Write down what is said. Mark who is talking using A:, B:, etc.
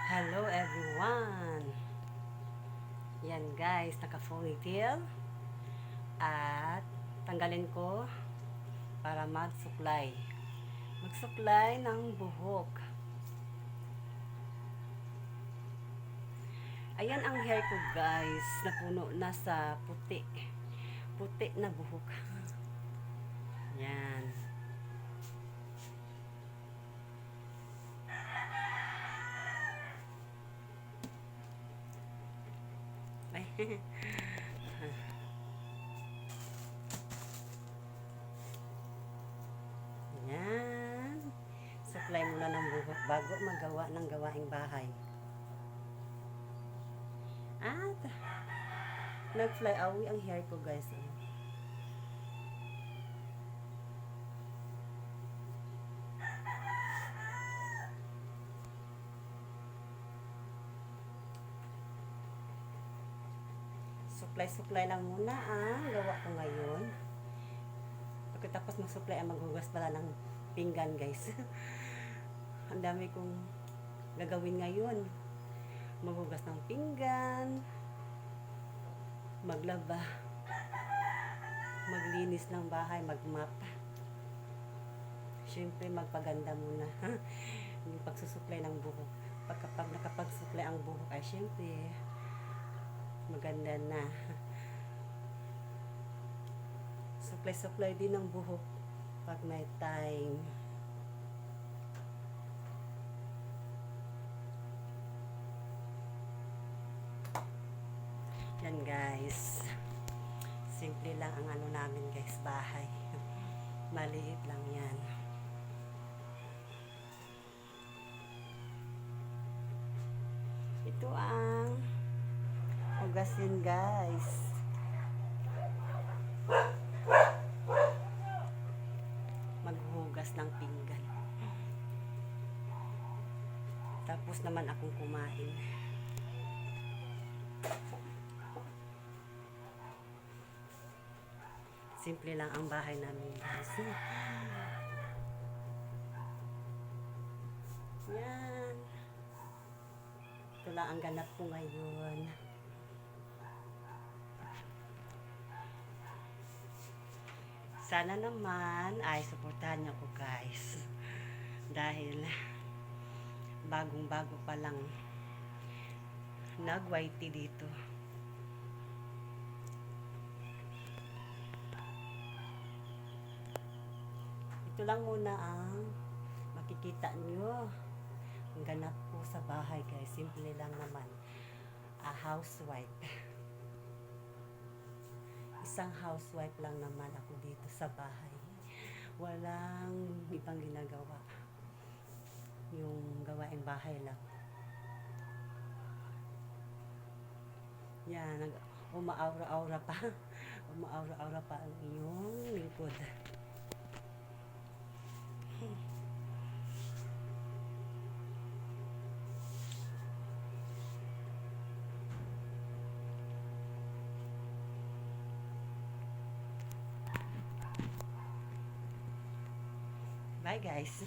A: Hello everyone! Yan guys, naka-ponytail at tanggalin ko para magsuklay. Magsuklay ng buhok. Ayan ang hair ko guys, napuno na sa puti. Puti na buhok. Yan. Yan. Supply muna ng buhok bago magawa ng gawaing bahay. At nag-fly away ang hair ko guys. Supply lang muna ang gawa ko ngayon. Pagkatapos mag-supply, maghugas pala ng pinggan guys. Ang dami kong gagawin ngayon. Maghugas ng pinggan, maglaba, maglinis ng bahay, magmap. Siyempre magpaganda muna. Yung pagsusupply ng buhok. Kapag nakapag-supply ang buhok ay siyempre maganda na. Supply din ng buhok pag may time. Yan guys. Simple lang ang ano namin guys, bahay. Maliit lang yan. Ito ang hugasin guys. Maghugas ng pinggan. Tapos naman akong kumain. Simple lang ang bahay namin guys. Yan. Ito lang ang ganap ko ngayon. Sana naman ay suportahan niyo ko guys. Dahil bagong-bago pa lang nag-YT dito. Ito lang muna ang makikita niyo. Ang ganap po sa bahay guys. Simple lang naman. A housewife. Isang housewife lang naman ako dito sa bahay. Walang ibang ginagawa. Yung gawaing bahay lang. Yan, umaaura-aura pa. Umaaura-aura pa ang iyong lingkod. Bye guys.